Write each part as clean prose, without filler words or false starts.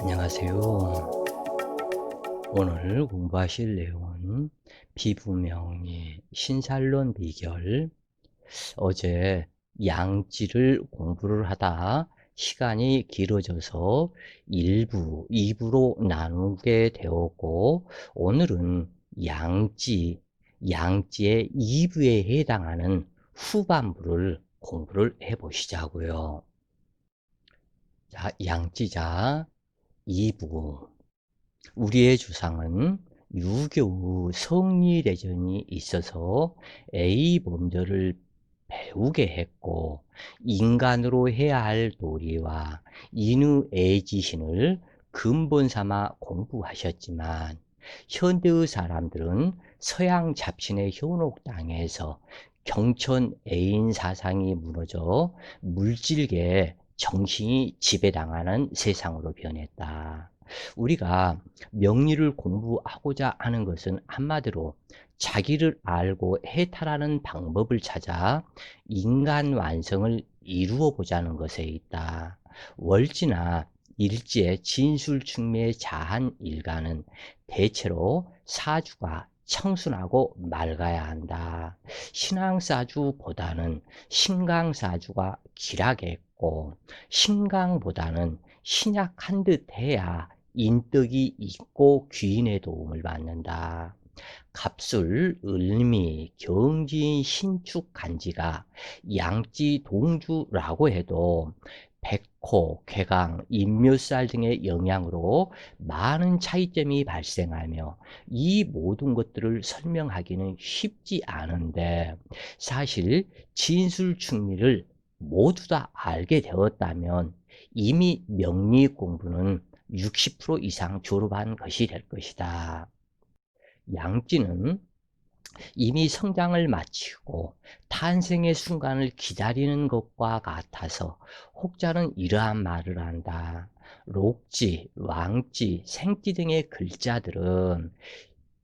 안녕하세요. 오늘 공부하실 내용은 비분명의 신살론 비결. 어제 양지를 공부를 하다 시간이 길어져서 1부, 2부로 나누게 되었고, 오늘은 양지의 2부에 해당하는 후반부를 공부를 해 보시자고요. 자, 양지자 2부. 우리의 주상은 유교 성리대전이 있어서 A범절을 배우게 했고, 인간으로 해야 할 도리와 인의애지신을 근본 삼아 공부하셨지만, 현대의 사람들은 서양 잡신의 현혹당해서 경천 애인 사상이 무너져 물질계에 정신이 지배당하는 세상으로 변했다. 우리가 명리를 공부하고자 하는 것은 한마디로 자기를 알고 해탈하는 방법을 찾아 인간 완성을 이루어 보자는 것에 있다. 월지나 일지의 진술충매의 자한 일가는 대체로 사주가 청순하고 맑아야 한다. 신앙사주보다는 신강사주가 길하겠고, 신강보다는 신약한 듯 해야 인덕이 있고 귀인의 도움을 받는다. 갑술, 을미, 경진, 신축, 간지가 양지 동주라고 해도 백호, 괴강, 인묘살 등의 영향으로 많은 차이점이 발생하며 이 모든 것들을 설명하기는 쉽지 않은데, 사실 진술충리를 모두 다 알게 되었다면 이미 명리 공부는 60% 이상 졸업한 것이 될 것이다. 양지는 이미 성장을 마치고 탄생의 순간을 기다리는 것과 같아서 혹자는 이러한 말을 한다. 록지, 왕지, 생지 등의 글자들은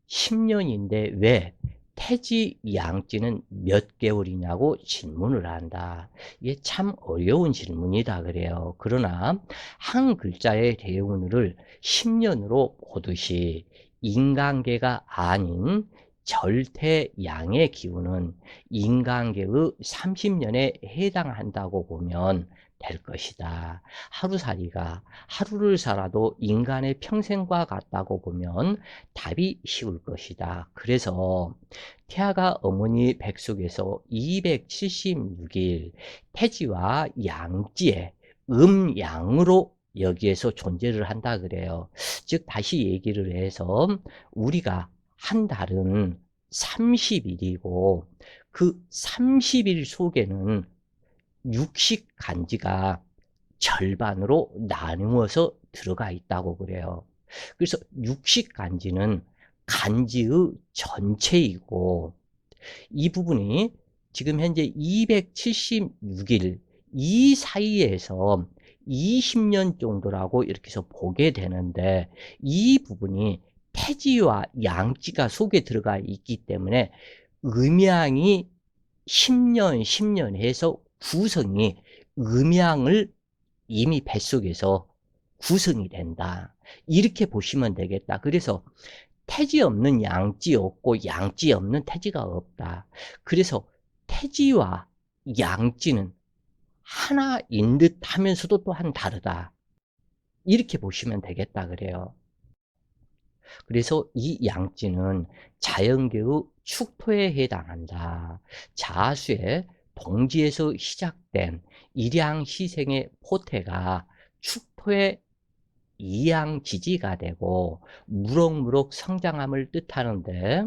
10년인데 왜 태지, 양지는 몇 개월이냐고 질문을 한다. 이게 참 어려운 질문이다 그래요. 그러나 한 글자의 대운을 10년으로 보듯이 인간계가 아닌 절대양의 기운은 인간계의 30년에 해당한다고 보면 될 것이다. 하루살이가 하루를 살아도 인간의 평생과 같다고 보면 답이 쉬울 것이다. 그래서 태아가 어머니 뱃속에서 276일 태지와 양지의 음양으로 여기에서 존재를 한다 그래요. 즉 다시 얘기를 해서 우리가 한 달은 30일이고 그 30일 속에는 육식 간지가 절반으로 나누어서 들어가 있다고 그래요. 그래서 육식 간지는 간지의 전체이고, 이 부분이 지금 현재 276일 이 사이에서 20년 정도라고 이렇게 해서 보게 되는데, 이 부분이 태지와 양지가 속에 들어가 있기 때문에 음양이 10년, 10년 해서 구성이 음양을 이미 뱃속에서 구성이 된다. 이렇게 보시면 되겠다. 그래서 태지 없는 양지 없고 양지 없는 태지가 없다. 그래서 태지와 양지는 하나인 듯 하면서도 또한 다르다. 이렇게 보시면 되겠다 그래요. 그래서 이 양지는 자연계의 축토에 해당한다. 자수의 동지에서 시작된 일양시생의 포태가 축토의 이양지지가 되고 무럭무럭 성장함을 뜻하는데,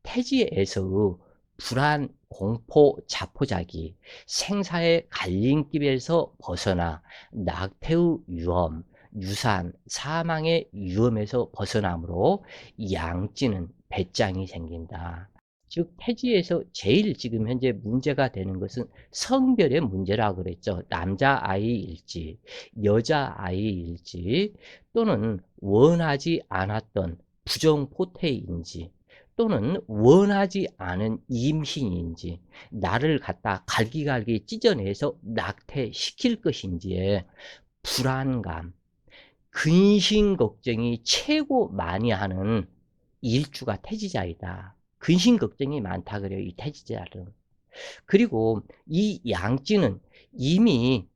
태지에서의 불안, 공포, 자포자기, 생사의 갈림길에서 벗어나 낙태의 위험, 유산, 사망의 위험에서 벗어남으로 양지는 배짱이 생긴다. 즉 태지에서 제일 지금 현재 문제가 되는 것은 성별의 문제라고 그랬죠. 남자아이일지 여자아이일지, 또는 원하지 않았던 부정포태인지, 또는 원하지 않은 임신인지, 나를 갖다 갈기갈기 찢어내서 낙태시킬 것인지에 불안감, 근심 걱정이 최고 많이 하는 일주가 태지자이다. 근심 걱정이 많다 그래요, 이 태지자는. 그리고 이 양지는 이미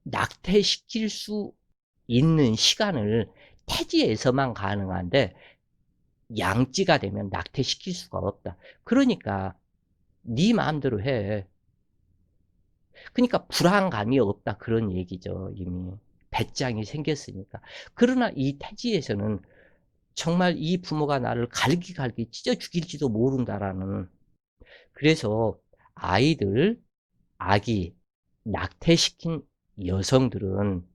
낙태시킬 수 있는 시간을 태지에서만 가능한데 양지가 되면 낙태시킬 수가 없다. 그러니까 네 마음대로 해. 그러니까 불안감이 없다 그런 얘기죠. 이미 배짱이 생겼으니까. 그러나 이 태지에서는 정말 이 부모가 나를 갈기갈기 찢어 죽일지도 모른다라는. 그래서 아기 낙태시킨 여성들은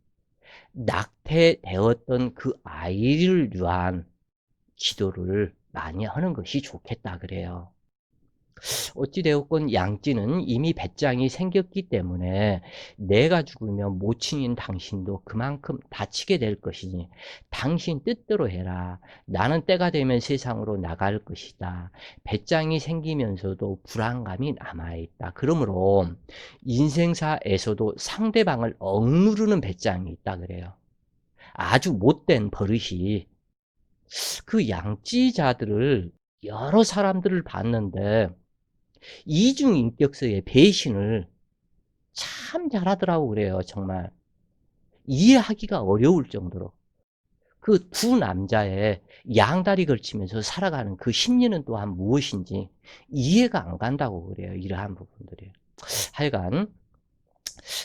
낙태되었던 그 아이를 위한 기도를 많이 하는 것이 좋겠다 그래요. 어찌되었건 양찌는 이미 배짱이 생겼기 때문에 내가 죽으면 모친인 당신도 그만큼 다치게 될 것이니 당신 뜻대로 해라. 나는 때가 되면 세상으로 나갈 것이다. 배짱이 생기면서도 불안감이 남아있다. 그러므로 인생사에서도 상대방을 억누르는 배짱이 있다 그래요. 아주 못된 버릇이. 그 양찌자들을 여러 사람들을 봤는데 이중인격서의 배신을 참 잘하더라고 그래요. 정말 이해하기가 어려울 정도로. 그 두 남자의 양다리 걸치면서 살아가는 그 심리는 또한 무엇인지 이해가 안 간다고 그래요. 이러한 부분들이. 하여간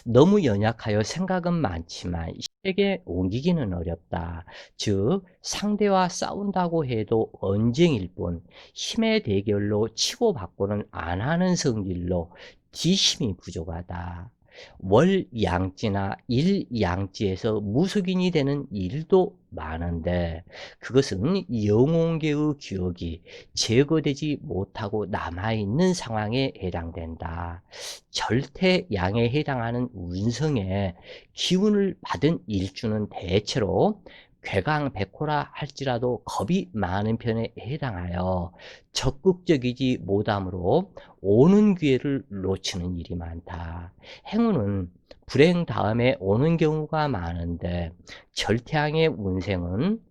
너무 연약하여 생각은 많지만 실행에 옮기기는 어렵다. 즉 상대와 싸운다고 해도 언쟁일 뿐 힘의 대결로 치고받고는 안 하는 성질로 뒷심이 부족하다. 월양지나 일양지에서 무속인이 되는 일도 많은데 그것은 영혼계의 기억이 제거되지 못하고 남아있는 상황에 해당된다. 절대양에 해당하는 운성의 기운을 받은 일주는 대체로 괴강백호라 할지라도 겁이 많은 편에 해당하여 적극적이지 못함으로 오는 기회를 놓치는 일이 많다. 행운은 불행 다음에 오는 경우가 많은데 절대양의 운생은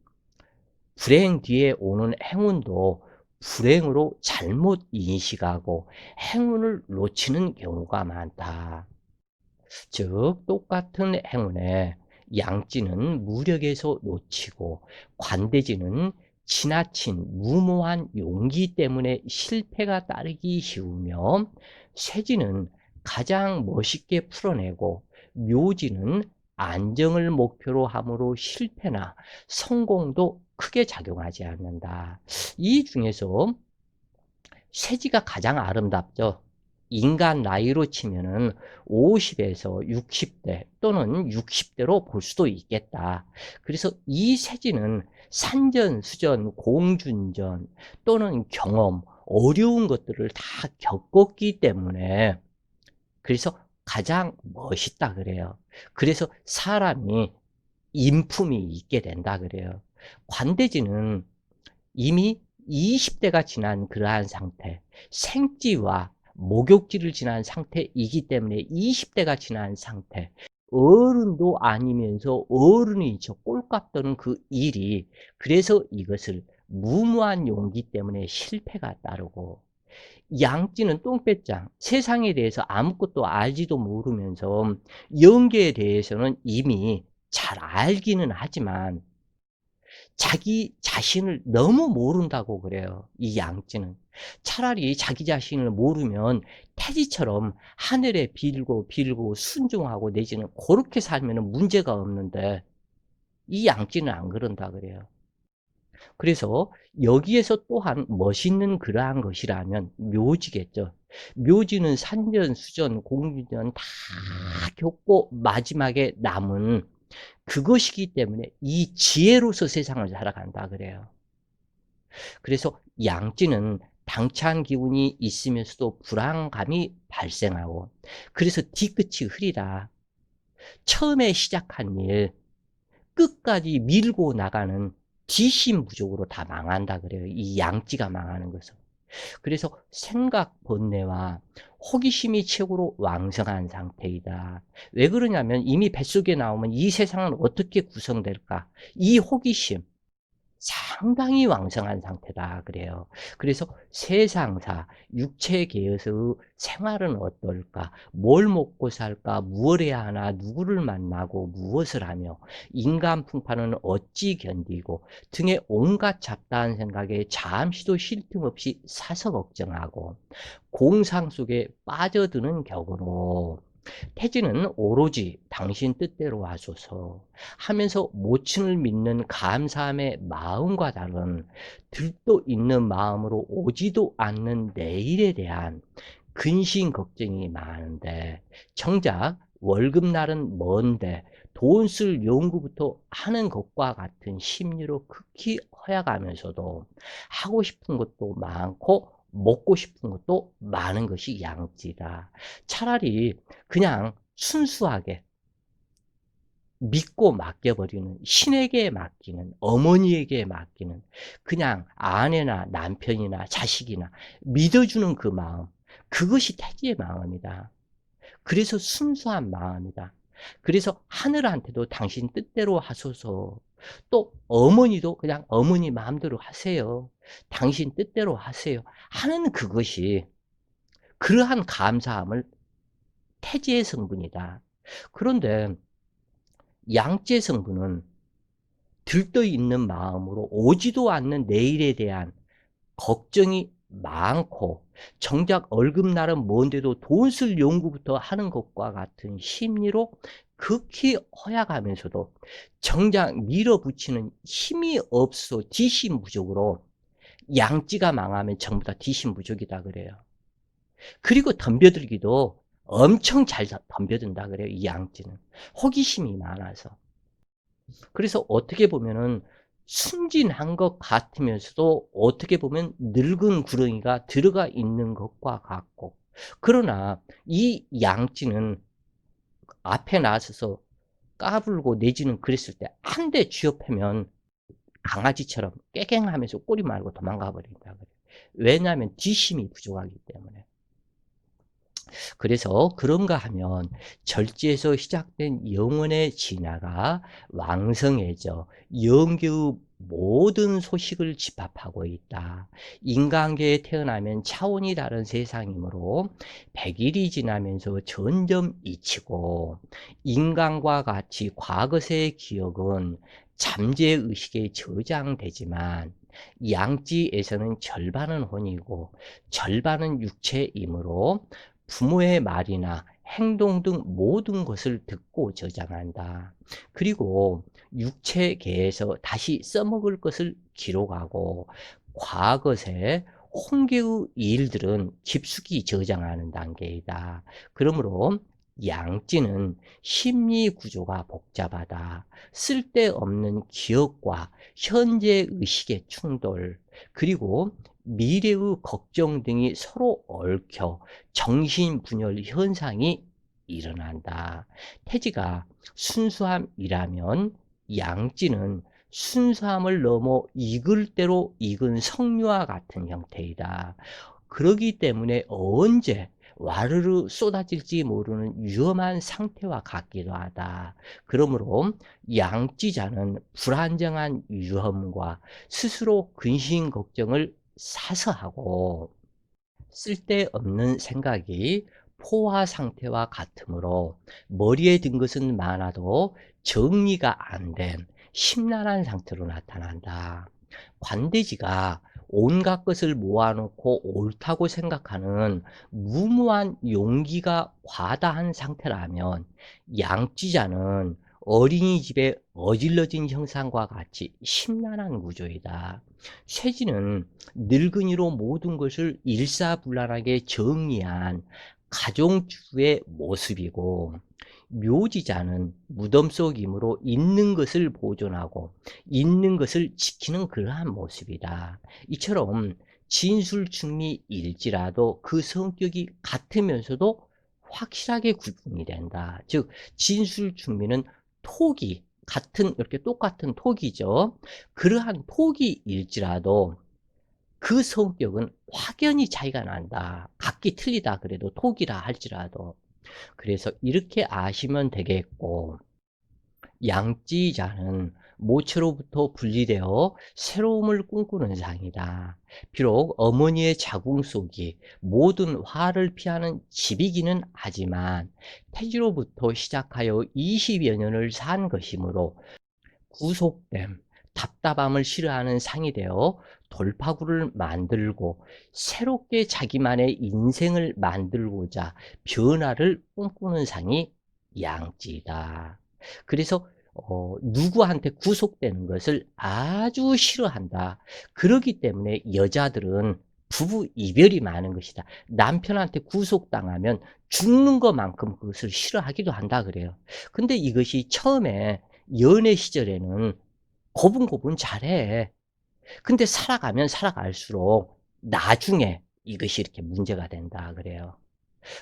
불행 뒤에 오는 행운도 불행으로 잘못 인식하고 행운을 놓치는 경우가 많다. 즉 똑같은 행운에 양지는 무력에서 놓치고 관대지는 지나친 무모한 용기 때문에 실패가 따르기 쉬우며 쇠지는 가장 멋있게 풀어내고 묘지는 안정을 목표로 함으로 실패나 성공도 크게 작용하지 않는다. 이 중에서 쇠지가 가장 아름답죠. 인간 나이로 치면은 50에서 60대 또는 60대로 볼 수도 있겠다. 그래서 이 쇠지는 산전수전, 공준전 또는 경험, 어려운 것들을 다 겪었기 때문에 그래서 가장 멋있다 그래요. 그래서 사람이 인품이 있게 된다 그래요. 관대지는 이미 20대가 지난 그러한 상태, 생지와 목욕지를 지난 상태이기 때문에 20대가 지난 상태, 어른도 아니면서 어른이 저 꼴값 떠는 그 일이 그래서 이것을 무모한 용기 때문에 실패가 따르고 양찌는 똥배짱, 세상에 대해서 아무것도 알지도 모르면서 연계에 대해서는 이미 잘 알기는 하지만 자기 자신을 너무 모른다고 그래요. 이 양찌는. 차라리 자기 자신을 모르면 태지처럼 하늘에 빌고 빌고 순종하고 내지는 그렇게 살면 문제가 없는데 이 양찌는 안 그런다 그래요. 그래서 여기에서 또한 멋있는 그러한 것이라면 묘지겠죠. 묘지는 산전수전 공유전 다 겪고 마지막에 남은 그것이기 때문에 이 지혜로서 세상을 살아간다 그래요. 그래서 양지는 당찬 기운이 있으면서도 불안감이 발생하고 그래서 뒤끝이 흐리다. 처음에 시작한 일 끝까지 밀고 나가는 뒷심 부족으로 다 망한다 그래요. 이 양지가 망하는 것은. 그래서 생각 번뇌와 호기심이 최고로 왕성한 상태이다. 왜 그러냐면 이미 뱃속에 나오면 이 세상은 어떻게 구성될까? 이 호기심, 상당히 왕성한 상태다 그래요. 그래서 세상사, 육체계에서의 생활은 어떨까? 뭘 먹고 살까? 무엇을 해야 하나? 누구를 만나고 무엇을 하며 인간 풍파는 어찌 견디고 등의 온갖 잡다한 생각에 잠시도 쉴 틈 없이 사서 걱정하고 공상 속에 빠져드는 격으로 태지는 오로지 당신 뜻대로 하소서 하면서 모친을 믿는 감사함의 마음과 다른 들도 있는 마음으로 오지도 않는 내일에 대한 근심 걱정이 많은데 정작 월급날은 먼데 돈 쓸 연구부터 하는 것과 같은 심리로 극히 허약하면서도 하고 싶은 것도 많고 먹고 싶은 것도 많은 것이 양찌다. 차라리 그냥 순수하게 믿고 맡겨버리는, 신에게 맡기는, 어머니에게 맡기는, 그냥 아내나 남편이나 자식이나 믿어주는 그 마음, 그것이 태지의 마음이다. 그래서 순수한 마음이다. 그래서 하늘한테도 당신 뜻대로 하소서. 또 어머니도 그냥 어머니 마음대로 하세요. 당신 뜻대로 하세요. 하는 그것이 그러한 감사함을 태지의 성분이다. 그런데 양지의 성분은 들떠있는 마음으로 오지도 않는 내일에 대한 걱정이 많고 정작 월급날은 먼데도 돈 쓸 연구부터 하는 것과 같은 심리로 극히 허약하면서도 정작 밀어붙이는 힘이 없어 뒤심부족으로 양지가 망하면 전부 다 뒤심부족이다 그래요. 그리고 덤벼들기도 엄청 잘 덤벼든다 그래요. 이 양지는. 호기심이 많아서. 그래서 어떻게 보면은 순진한 것 같으면서도 어떻게 보면 늙은 구렁이가 들어가 있는 것과 같고 그러나 이 양찌는 앞에 나서서 까불고 내지는 그랬을 때 한 대 쥐어패면 강아지처럼 깨갱하면서 꼬리 말고 도망가 버린다 그래요. 왜냐하면 뒷심이 부족하기 때문에. 그래서 그런가 하면 절제에서 시작된 영혼의 진화가 왕성해져 영계의 모든 소식을 집합하고 있다. 인간계에 태어나면 차원이 다른 세상이므로 100일이 지나면서 점점 잊히고 인간과 같이 과거세의 기억은 잠재의식에 저장되지만 양지에서는 절반은 혼이고 절반은 육체이므로 부모의 말이나 행동 등 모든 것을 듣고 저장한다. 그리고 육체계에서 다시 써먹을 것을 기록하고 과거세 홍계의 일들은 깊숙이 저장하는 단계이다. 그러므로 양찌는 심리 구조가 복잡하다. 쓸데없는 기억과 현재 의식의 충돌, 그리고 미래의 걱정 등이 서로 얽혀 정신분열 현상이 일어난다. 태지가 순수함이라면 양찌는 순수함을 넘어 익을 대로 익은 석류와 같은 형태이다. 그러기 때문에 언제 와르르 쏟아질지 모르는 위험한 상태와 같기도 하다. 그러므로 양찌자는 불안정한 위험과 스스로 근심 걱정을 사서하고 쓸데없는 생각이 포화 상태와 같으므로 머리에 든 것은 많아도 정리가 안 된 심란한 상태로 나타난다. 관대지가 온갖 것을 모아놓고 옳다고 생각하는 무모한 용기가 과다한 상태라면 양지자는 어린이집에 어질러진 형상과 같이 심란한 구조이다. 쇠지는 늙은이로 모든 것을 일사불란하게 정리한 가정주의 모습이고 묘지자는 무덤 속이므로 있는 것을 보존하고 있는 것을 지키는 그러한 모습이다. 이처럼 진술충리일지라도 그 성격이 같으면서도 확실하게 구분이 된다. 즉 진술충리는 톡이 같은 이렇게 똑같은 톡이죠. 그러한 톡이일지라도 그 성격은 확연히 차이가 난다. 각기 틀리다 그래도 톡이라 할지라도. 그래서 이렇게 아시면 되겠고, 양지자는 모체로부터 분리되어 새로움을 꿈꾸는 상이다. 비록 어머니의 자궁 속이 모든 화를 피하는 집이기는 하지만 태지로부터 시작하여 20여 년을 산 것이므로 구속됨, 답답함을 싫어하는 상이 되어 돌파구를 만들고 새롭게 자기만의 인생을 만들고자 변화를 꿈꾸는 상이 양지다. 그래서 누구한테 구속되는 것을 아주 싫어한다. 그렇기 때문에 여자들은 부부 이별이 많은 것이다. 남편한테 구속당하면 죽는 것만큼 그것을 싫어하기도 한다 그래요. 근데 이것이 처음에 연애 시절에는 고분고분 잘해. 근데 살아가면 살아갈수록 나중에 이것이 이렇게 문제가 된다 그래요.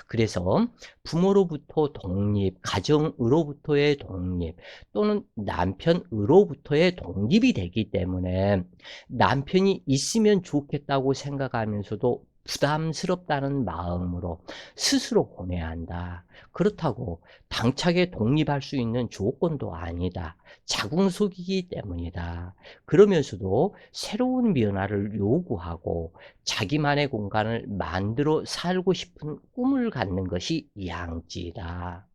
그래서 부모로부터 독립, 가정으로부터의 독립 또는 남편으로부터의 독립이 되기 때문에 남편이 있으면 좋겠다고 생각하면서도 부담스럽다는 마음으로 스스로 보내야 한다. 그렇다고 당차게 독립할 수 있는 조건도 아니다. 자궁속이기 때문이다. 그러면서도 새로운 변화를 요구하고 자기만의 공간을 만들어 살고 싶은 꿈을 갖는 것이 양지다.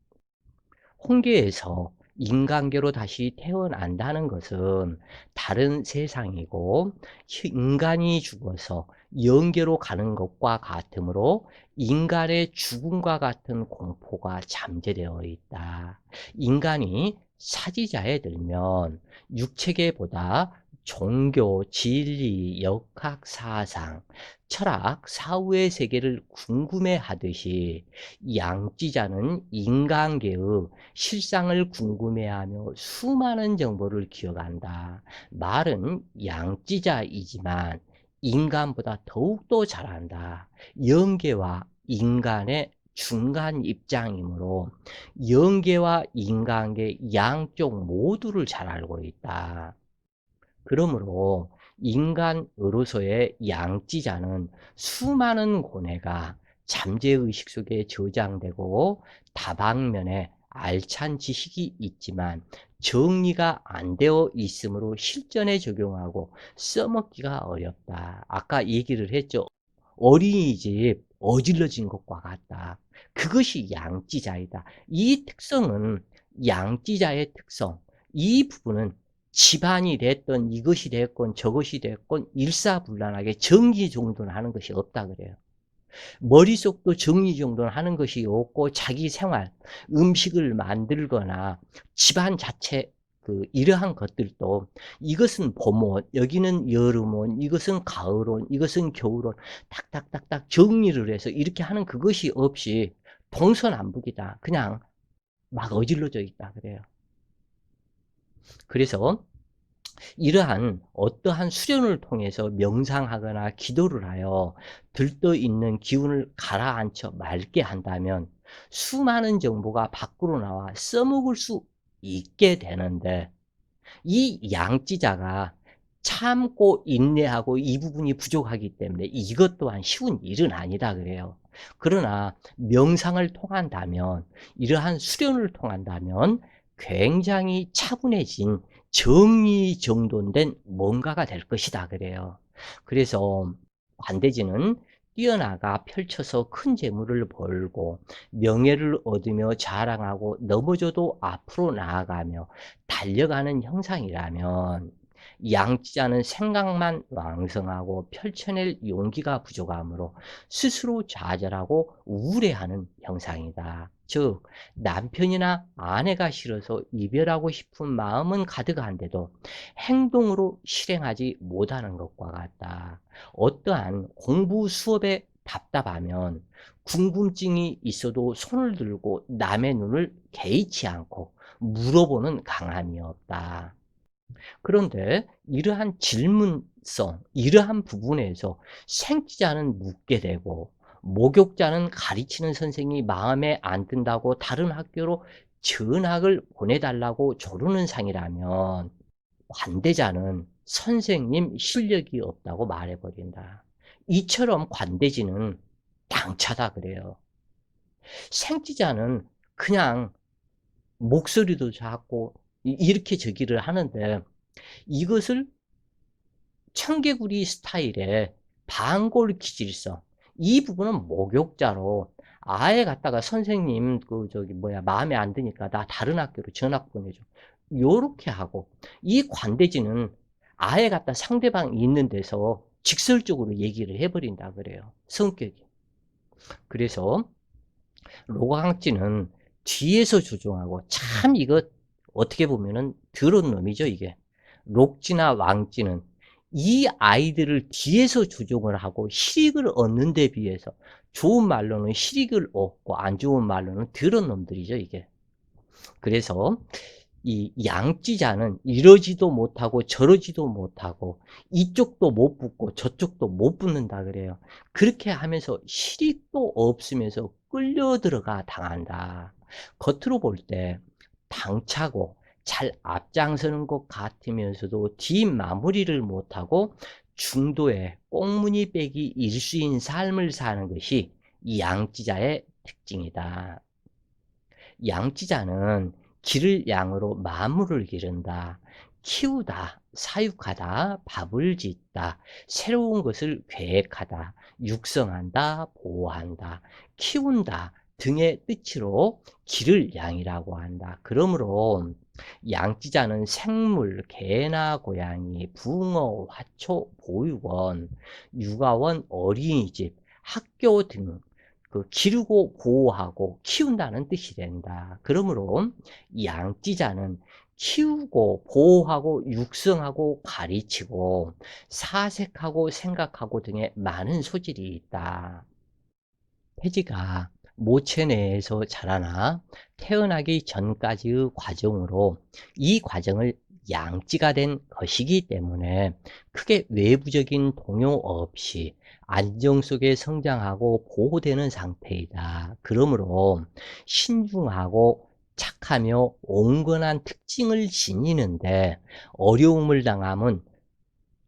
홍계에서 인간계로 다시 태어난다는 것은 다른 세상이고 인간이 죽어서 영계로 가는 것과 같으므로 인간의 죽음과 같은 공포가 잠재되어 있다. 인간이 사지자에 들면 육체계보다 종교, 진리, 역학, 사상, 철학, 사후의 세계를 궁금해하듯이 양지자는 인간계의 실상을 궁금해하며 수많은 정보를 기억한다. 말은 양지자이지만 인간보다 더욱더 잘한다. 영계와 인간의 중간 입장이므로 영계와 인간계 양쪽 모두를 잘 알고 있다. 그러므로 인간으로서의 양지자는 수많은 고뇌가 잠재의식 속에 저장되고 다방면에 알찬 지식이 있지만 정리가 안 되어 있으므로 실전에 적용하고 써먹기가 어렵다. 아까 얘기를 했죠. 어린이집 어질러진 것과 같다. 그것이 양지자이다. 이 특성은 양지자의 특성. 이 부분은 집안이 됐건 이것이 됐건 저것이 됐건 일사불란하게 정리정돈을 하는 것이 없다 그래요. 머릿속도 정리정돈을 하는 것이 없고 자기 생활, 음식을 만들거나 집안 자체 이러한 것들도 이것은 봄옷, 여기는 여름옷, 이것은 가을옷, 이것은 겨울옷 딱딱딱딱 정리를 해서 이렇게 하는 그것이 없이 동서남북이다. 그냥 막 어질러져 있다 그래요. 그래서 이러한 어떠한 수련을 통해서 명상하거나 기도를 하여 들떠 있는 기운을 가라앉혀 맑게 한다면 수많은 정보가 밖으로 나와 써먹을 수 있게 되는데 이 양지자가 참고 인내하고 이 부분이 부족하기 때문에 이것 또한 쉬운 일은 아니다 그래요. 그러나 명상을 통한다면 이러한 수련을 통한다면 굉장히 차분해진 정리정돈된 뭔가가 될 것이다 그래요. 그래서 관대지는 뛰어나가 펼쳐서 큰 재물을 벌고 명예를 얻으며 자랑하고 넘어져도 앞으로 나아가며 달려가는 형상이라면 양지자는 생각만 왕성하고 펼쳐낼 용기가 부족하므로 스스로 좌절하고 우울해하는 형상이다. 즉 남편이나 아내가 싫어서 이별하고 싶은 마음은 가득한데도 행동으로 실행하지 못하는 것과 같다. 어떠한 공부 수업에 답답하면 궁금증이 있어도 손을 들고 남의 눈을 개의치 않고 물어보는 강함이 없다. 그런데 이러한 질문성, 이러한 부분에서 생지자는 묻게 되고 목욕자는 가르치는 선생이 마음에 안 든다고 다른 학교로 전학을 보내달라고 조르는 상이라면 관대자는 선생님 실력이 없다고 말해버린다. 이처럼 관대지는 당차다 그래요. 생지자는 그냥 목소리도 작고 이렇게 저기를 하는데 이것을 청개구리 스타일의 반골 기질성, 이 부분은 목욕자로 아예 갖다가 선생님 그 저기 뭐야 마음에 안 드니까 나 다른 학교로 전학 보내줘, 요렇게 하고, 이 관대지는 아예 갖다 상대방이 있는 데서 직설적으로 얘기를 해버린다 그래요, 성격이. 그래서 로강지는 뒤에서 조종하고, 참 이거 어떻게 보면은 더러운 놈이죠 이게. 록지나 왕지는 이 아이들을 뒤에서 조종을 하고 실익을 얻는 데 비해서 좋은 말로는 실익을 얻고 안 좋은 말로는 더러운 놈들이죠 이게. 그래서 이 양지자는 이러지도 못하고 저러지도 못하고 이쪽도 못 붙고 저쪽도 못 붙는다 그래요. 그렇게 하면서 실익도 없으면서 끌려 들어가 당한다. 겉으로 볼 때 당차고 잘 앞장서는 것 같으면서도 뒷마무리를 못하고 중도에 꽁무니 빼기 일수인 삶을 사는 것이 이 양지자의 특징이다. 양지자는 기를 양으로 만물을 기른다. 키우다, 사육하다, 밥을 짓다, 새로운 것을 계획하다, 육성한다, 보호한다, 키운다 등의 뜻으로 기를 양이라고 한다. 그러므로 양지자는 생물, 개나 고양이, 붕어, 화초, 보육원, 육아원, 어린이집, 학교 등 기르고 보호하고 키운다는 뜻이 된다. 그러므로 양지자는 키우고 보호하고 육성하고 가르치고 사색하고 생각하고 등의 많은 소질이 있다. 태지가 모체 내에서 자라나 태어나기 전까지의 과정으로 이 과정을 양지가 된 것이기 때문에 크게 외부적인 동요 없이 안정 속에 성장하고 보호되는 상태이다. 그러므로 신중하고 착하며 온건한 특징을 지니는데 어려움을 당하면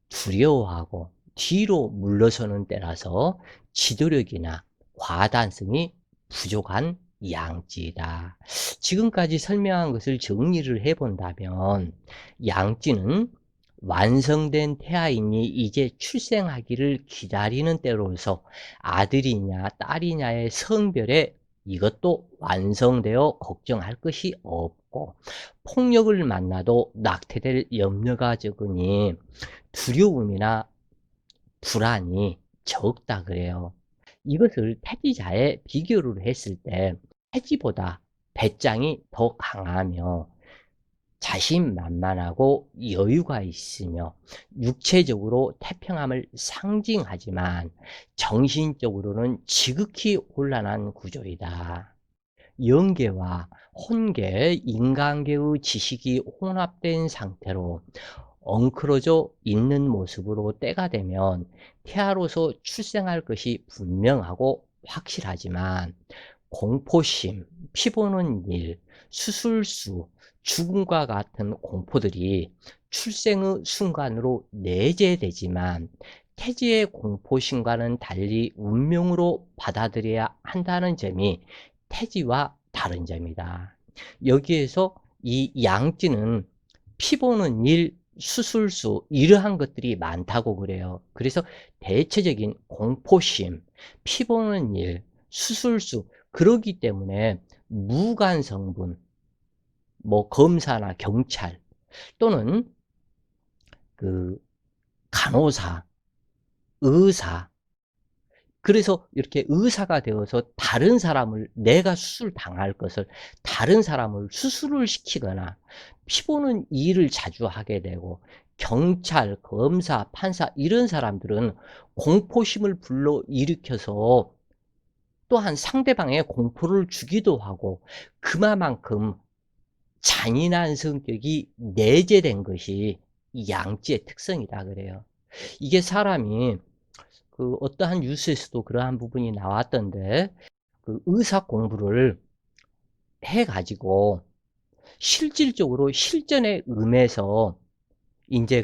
두려워하고 뒤로 물러서는 때라서 지도력이나 과단성이 부족한 양지이다. 지금까지 설명한 것을 정리를 해본다면 양지는 완성된 태아인이 이제 출생하기를 기다리는 때로서 아들이냐 딸이냐의 성별에 이것도 완성되어 걱정할 것이 없고, 폭력을 만나도 낙태될 염려가 적으니 두려움이나 불안이 적다 그래요. 이것을 태지자에 비교를 했을 때 태지보다 배짱이 더 강하며 자신만만하고 여유가 있으며 육체적으로 태평함을 상징하지만 정신적으로는 지극히 혼란한 구조이다. 영계와 혼계, 인간계의 지식이 혼합된 상태로 엉클어져 있는 모습으로 때가 되면 태아로서 출생할 것이 분명하고 확실하지만 공포심, 피보는 일, 수술수, 죽음과 같은 공포들이 출생의 순간으로 내재되지만 태지의 공포심과는 달리 운명으로 받아들여야 한다는 점이 태지와 다른 점이다. 여기에서 이 양지는 피보는 일, 수술수 이러한 것들이 많다고 그래요. 그래서 대체적인 공포심, 피보는 일, 수술수 그러기 때문에 무관 성분, 뭐 검사나 경찰 또는 그 간호사, 의사, 그래서 이렇게 의사가 되어서 다른 사람을, 내가 수술 당할 것을 다른 사람을 수술을 시키거나 피보는 일을 자주 하게 되고, 경찰, 검사, 판사 이런 사람들은 공포심을 불러일으켜서 또한 상대방의 공포를 주기도 하고 그만큼 잔인한 성격이 내재된 것이 이 양지의 특성이다 그래요. 이게 사람이 어떠한 뉴스에서도 그러한 부분이 나왔던데, 의사 공부를 해가지고 실질적으로 실전에 임해서 이제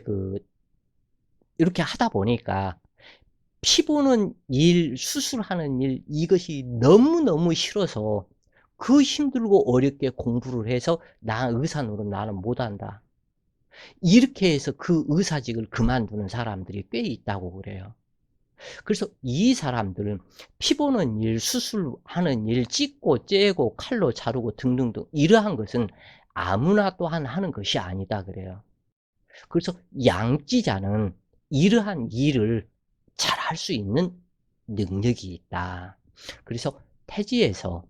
이렇게 하다 보니까 피 보는 일, 수술하는 일 이것이 너무너무 싫어서 그 힘들고 어렵게 공부를 해서 '나 의사 노릇 나는 못한다.' 이렇게 해서 그 의사직을 그만두는 사람들이 꽤 있다고 그래요. 그래서 이 사람들은 피 보는 일, 수술하는 일, 찢고 째고 칼로 자르고 등등등 이러한 것은 아무나 또한 하는 것이 아니다 그래요. 그래서 양찌자는 이러한 일을 잘할 수 있는 능력이 있다. 그래서 태지에서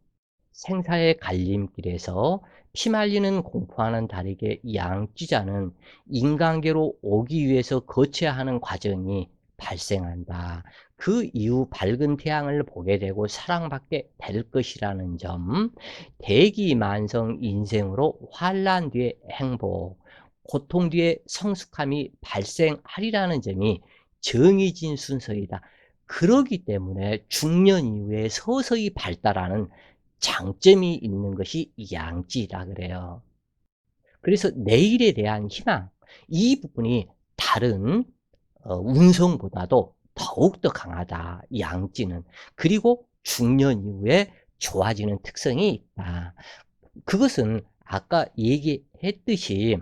생사의 갈림길에서 피말리는 공포와는 다르게 양쥐자는 인간계로 오기 위해서 거쳐야 하는 과정이 발생한다. 그 이후 밝은 태양을 보게 되고 사랑받게 될 것이라는 점, 대기만성 인생으로 환란 뒤에 행복, 고통 뒤에 성숙함이 발생하리라는 점이 정해진 순서이다. 그러기 때문에 중년 이후에 서서히 발달하는 장점이 있는 것이 양지라 그래요. 그래서 내일에 대한 희망, 이 부분이 다른 운성보다도 더욱더 강하다, 양지는. 그리고 중년 이후에 좋아지는 특성이 있다. 그것은 아까 얘기했듯이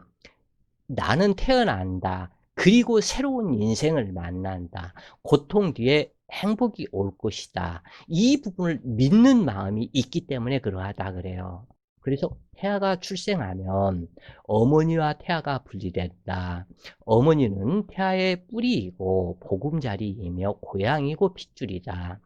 나는 태어난다. 그리고 새로운 인생을 만난다. 고통 뒤에 행복이 올 것이다. 이 부분을 믿는 마음이 있기 때문에 그러하다 그래요. 그래서 태아가 출생하면 어머니와 태아가 분리된다. 어머니는 태아의 뿌리이고 보금자리이며 고향이고 핏줄이다.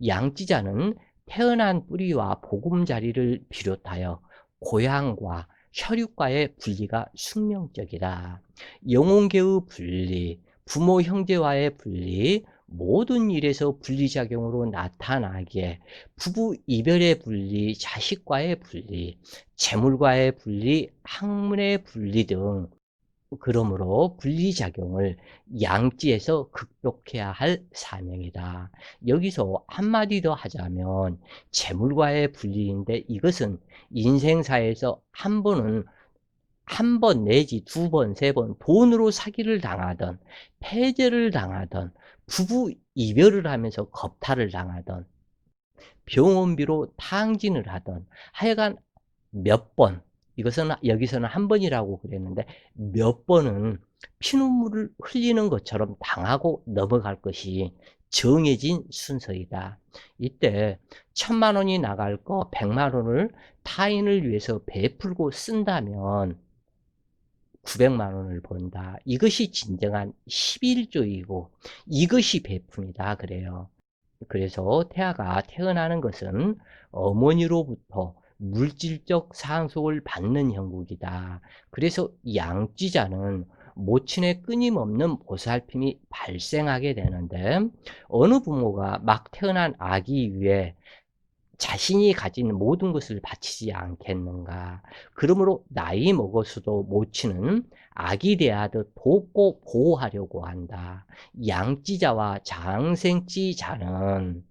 양지자는 태어난 뿌리와 보금자리를 비롯하여 고향과 혈육과의 분리가 숙명적이다. 영혼계의 분리, 부모 형제와의 분리, 모든 일에서 분리작용으로 나타나기에 부부 이별의 분리, 자식과의 분리, 재물과의 분리, 학문의 분리 등 그러므로 분리작용을 양지에서 극복해야 할 사명이다. 여기서 한마디 더 하자면 재물과의 분리인데 이것은 인생사에서 한 번 내지 두 번, 세 번 돈으로 사기를 당하던 패제를 당하던 부부 이별을 하면서 겁탈을 당하던 병원비로 탕진을 하던 하여간 몇 번, 이것은 여기서는 한 번이라고 그랬는데 몇 번은 피눈물을 흘리는 것처럼 당하고 넘어갈 것이 정해진 순서이다. 이때 1,000만 원이 나갈 거 100만 원을 타인을 위해서 베풀고 쓴다면 900만 원을 번다. 이것이 진정한 11조이고 이것이 베품이다 그래요. 그래서 태아가 태어나는 것은 어머니로부터 물질적 상속을 받는 형국이다. 그래서 양쥐자는 모친의 끊임없는 보살핌이 발생하게 되는데 어느 부모가 막 태어난 아기 위해 자신이 가진 모든 것을 바치지 않겠는가. 그러므로 나이 먹어서도 모친은 아기 대하듯 돕고 보호하려고 한다. 양찌자와 장생찌자는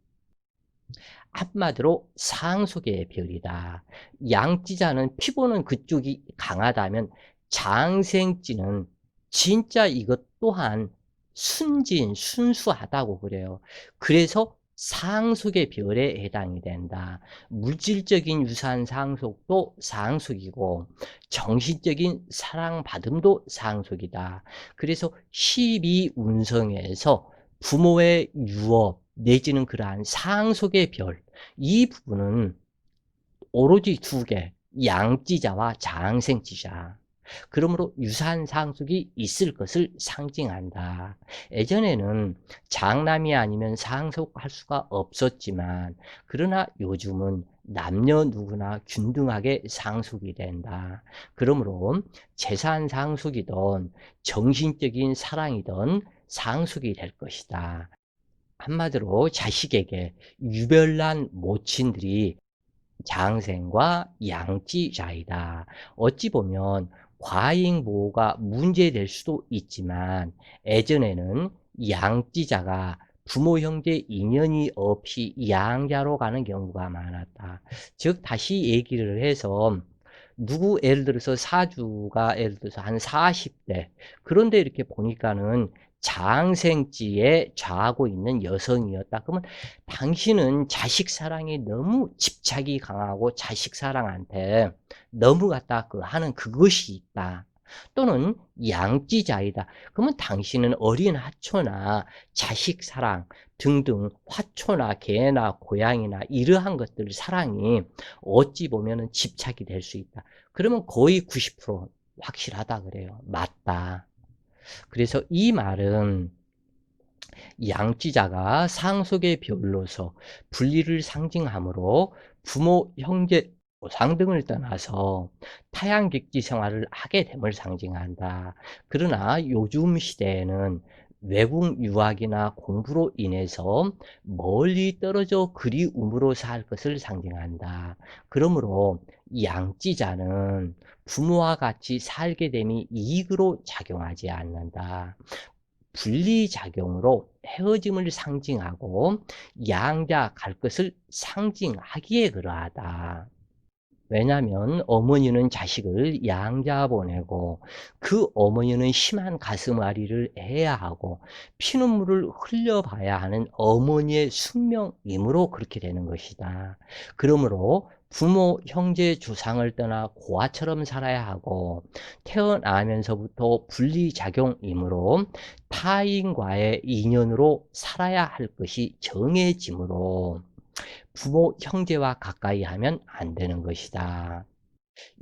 한마디로 상속의 별이다. 양찌자는 피보는 그쪽이 강하다면 장생찌는 진짜 이것 또한 순수하다고 그래요. 그래서 상속의 별에 해당이 된다. 물질적인 유산 상속도 상속이고 정신적인 사랑받음도 상속이다. 그래서 12운성에서 부모의 유업 내지는 그러한 상속의 별, 이 부분은 오로지 두 개, 양지자와 장생지자. 그러므로 유산 상속이 있을 것을 상징한다. 예전에는 장남이 아니면 상속할 수가 없었지만 그러나 요즘은 남녀 누구나 균등하게 상속이 된다. 그러므로 재산 상속이든 정신적인 사랑이든 상속이 될 것이다. 한마디로 자식에게 유별난 모친들이 장생과 양찌자이다. 어찌 보면 과잉보호가 문제될 수도 있지만 예전에는 양찌자가 부모 형제 인연이 없이 양자로 가는 경우가 많았다. 즉 다시 얘기를 해서 예를 들어서 사주가 예를 들어서 한 40대 그런데 이렇게 보니까는 장생지에 좌하고 있는 여성이었다. 그러면 당신은 자식 사랑이 너무 집착이 강하고 자식 사랑한테 너무 갖다 하는 그것이 있다. 또는 양지자이다. 그러면 당신은 어린 화초나 자식 사랑 등등 화초나 개나 고양이나 이러한 것들 사랑이 어찌 보면은 집착이 될 수 있다. 그러면 거의 90% 확실하다 그래요. 맞다. 그래서 이 말은 양지자가 상속의 별로서 분리를 상징하므로 부모, 형제, 조상 등을 떠나서 타양객지 생활을 하게 됨을 상징한다. 그러나 요즘 시대에는 외국 유학이나 공부로 인해서 멀리 떨어져 그리움으로 살 것을 상징한다. 그러므로 양지자는 부모와 같이 살게 됨이 이익으로 작용하지 않는다. 분리작용으로 헤어짐을 상징하고 양자 갈 것을 상징하기에 그러하다. 왜냐하면 어머니는 자식을 양자 보내고 그 어머니는 심한 가슴앓이를 해야 하고 피눈물을 흘려봐야 하는 어머니의 숙명이므로 그렇게 되는 것이다. 그러므로 부모, 형제, 조상을 떠나 고아처럼 살아야 하고 태어나면서부터 분리작용이므로 타인과의 인연으로 살아야 할 것이 정해지므로 부모, 형제와 가까이 하면 안 되는 것이다.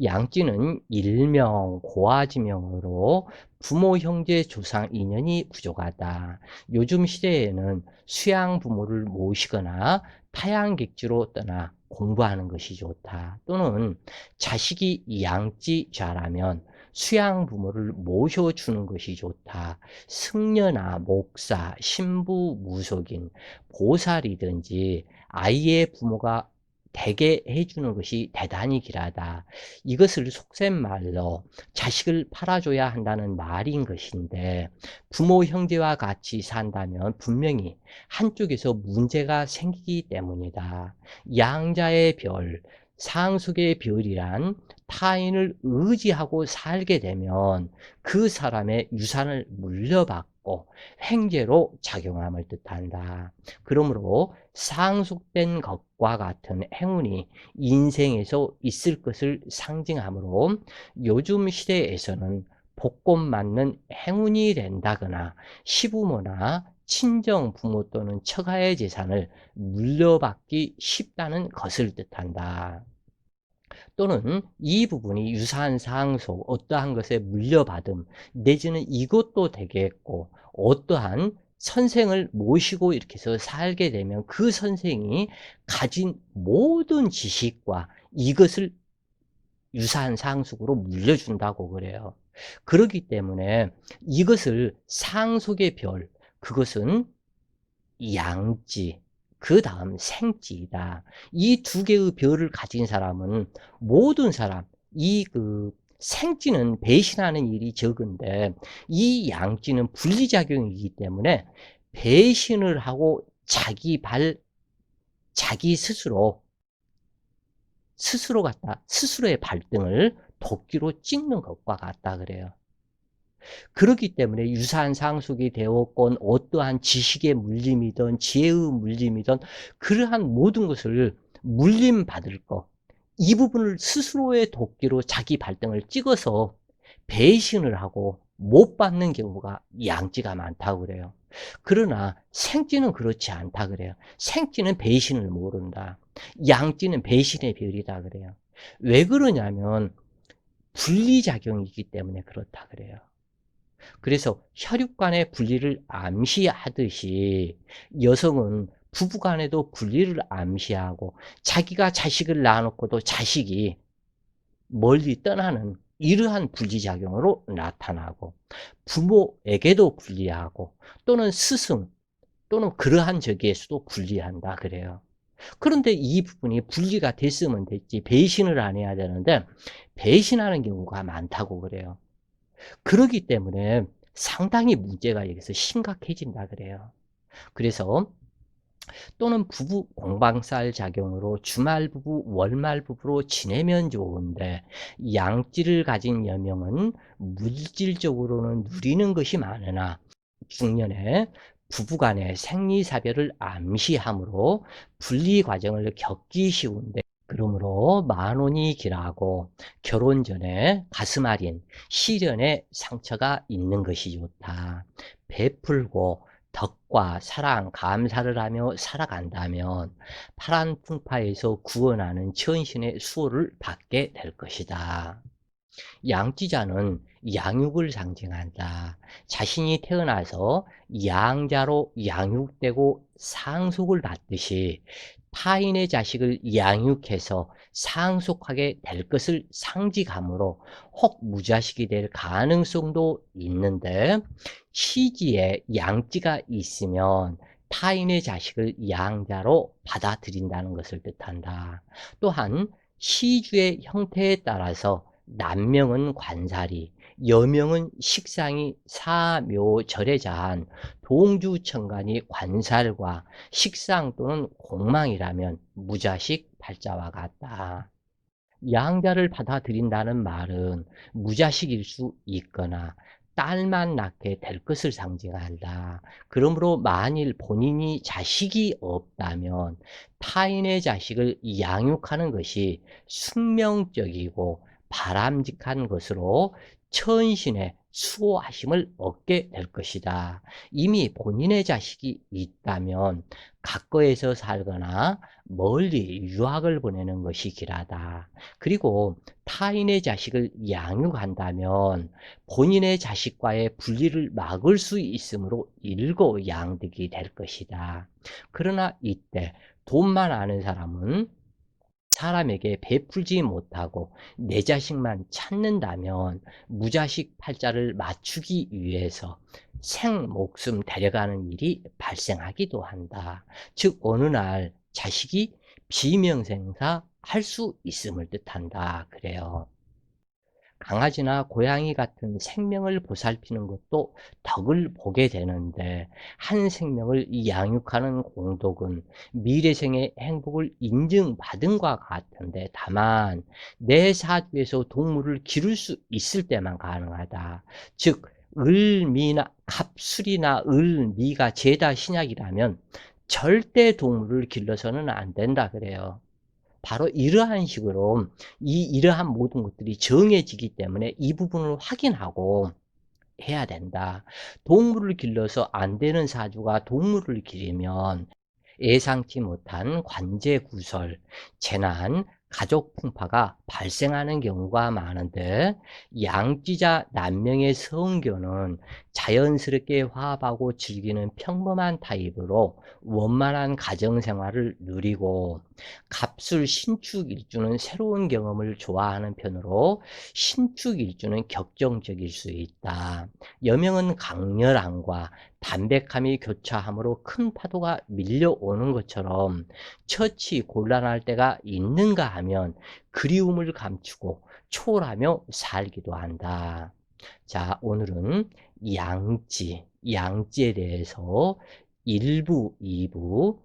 양찌는 일명, 고아지명으로 부모, 형제, 조상 인연이 부족하다. 요즘 시대에는 수양 부모를 모시거나 타양객지로 떠나 공부하는 것이 좋다. 또는 자식이 양찌자라면 수양 부모를 모셔주는 것이 좋다. 승려나 목사, 신부, 무속인, 보살이든지 아이의 부모가 되게 해주는 것이 대단히 길하다. 이것을 속셈말로 자식을 팔아줘야 한다는 말인 것인데 부모 형제와 같이 산다면 분명히 한쪽에서 문제가 생기기 때문이다. 양자의 별, 상속의 별이란 타인을 의지하고 살게 되면 그 사람의 유산을 물려받고 횡재로 작용함을 뜻한다. 그러므로 상속된 것과 같은 행운이 인생에서 있을 것을 상징하므로 요즘 시대에서는 복권 맞는 행운이 된다거나 시부모나 친정 부모 또는 처가의 재산을 물려받기 쉽다는 것을 뜻한다. 또는 이 부분이 유산 상속, 어떠한 것에 물려받음, 내지는 이것도 되겠고, 어떠한 선생을 모시고 이렇게 해서 살게 되면 그 선생이 가진 모든 지식과 이것을 유산 상속으로 물려준다고 그래요. 그렇기 때문에 이것을 상속의 별, 그것은 양지, 그 다음 생지이다. 이 두 개의 별을 가진 사람은 모든 사람, 생지는 배신하는 일이 적은데 이 양지는 분리작용이기 때문에 배신을 하고 자기 스스로 갖다 스스로의 발등을 도끼로 찍는 것과 같다 그래요. 그렇기 때문에 유산 상속이 되었건 어떠한 지식의 물림이든 지혜의 물림이든 그러한 모든 것을 물림받을 것, 이 부분을 스스로의 도끼로 자기 발등을 찍어서 배신을 하고 못 받는 경우가 양지가 많다고 그래요. 그러나 생지는 그렇지 않다 그래요. 생지는 배신을 모른다. 양지는 배신의 별이다 그래요. 왜 그러냐면 분리작용이기 때문에 그렇다 그래요. 그래서 혈육 간의 분리를 암시하듯이 여성은 부부 간에도 분리를 암시하고 자기가 자식을 낳아놓고도 자식이 멀리 떠나는 이러한 분리작용으로 나타나고 부모에게도 분리하고 또는 스승 또는 그러한 저기에서도 분리한다 그래요. 그런데 이 부분이 분리가 됐으면 됐지 배신을 안 해야 되는데 배신하는 경우가 많다고 그래요. 그러기 때문에 상당히 문제가 여기서 심각해진다 그래요. 그래서 또는 부부 공방살 작용으로 주말 부부, 월말 부부로 지내면 좋은데 양지를 가진 여명은 물질적으로는 누리는 것이 많으나 중년에 부부간의 생리사별을 암시하므로 분리 과정을 겪기 쉬운데, 그러므로 만원이 길하고 결혼 전에 가슴 아린 시련의 상처가 있는 것이 좋다. 베풀고 덕과 사랑, 감사를 하며 살아간다면 파란 풍파에서 구원하는 천신의 수호를 받게 될 것이다. 양지자는 양육을 상징한다. 자신이 태어나서 양자로 양육되고 상속을 받듯이 타인의 자식을 양육해서 상속하게 될 것을 상징하므로 혹 무자식이 될 가능성도 있는데, 시지에 양지가 있으면 타인의 자식을 양자로 받아들인다는 것을 뜻한다. 또한 시주의 형태에 따라서 남명은 관살이, 여명은 식상이 사묘절에 자한 동주천간이 관살과 식상 또는 공망이라면 무자식 팔자와 같다. 양자를 받아들인다는 말은 무자식일 수 있거나 딸만 낳게 될 것을 상징한다. 그러므로 만일 본인이 자식이 없다면 타인의 자식을 양육하는 것이 숙명적이고 바람직한 것으로 천신의 수호하심을 얻게 될 것이다. 이미 본인의 자식이 있다면 각거에서 살거나 멀리 유학을 보내는 것이 길하다. 그리고 타인의 자식을 양육한다면 본인의 자식과의 분리를 막을 수 있으므로 일거양득이 될 것이다. 그러나 이때 돈만 아는 사람은 사람에게 베풀지 못하고 내 자식만 찾는다면 무자식 팔자를 맞추기 위해서 생목숨 데려가는 일이 발생하기도 한다. 즉 어느 날 자식이 비명생사 할 수 있음을 뜻한다. 그래요. 강아지나 고양이 같은 생명을 보살피는 것도 덕을 보게 되는데, 한 생명을 양육하는 공덕은 미래생의 행복을 인증받은 것 같은데, 다만 내 사주에서 동물을 기를 수 있을 때만 가능하다. 즉 을미나 갑술이나 을미가 죄다 신약이라면 절대 동물을 길러서는 안 된다 그래요. 바로 이러한 식으로 이러한 모든 것들이 정해지기 때문에 이 부분을 확인하고 해야 된다. 동물을 길러서 안 되는 사주가 동물을 기르면 예상치 못한 관제 구설, 재난, 가족 풍파가 발생하는 경우가 많은데, 양지자 남명의 성교는 자연스럽게 화합하고 즐기는 평범한 타입으로 원만한 가정생활을 누리고, 갑술 신축일주는 새로운 경험을 좋아하는 편으로 신축일주는 격정적일 수 있다. 여명은 강렬함과 담백함이 교차하므로 큰 파도가 밀려오는 것처럼 처치 곤란할 때가 있는가 하면 그리움을 감추고 초월하며 살기도 한다. 자, 오늘은 양지에 대해서 1부, 2부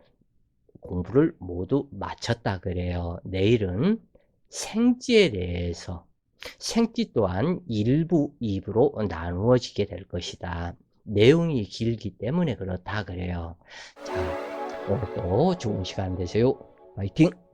공부를 모두 마쳤다 그래요. 내일은 생지에 대해서, 생지 또한 1부, 2부로 나누어지게 될 것이다. 내용이 길기 때문에 그렇다 그래요. 자, 오늘도 좋은 시간 되세요. 화이팅!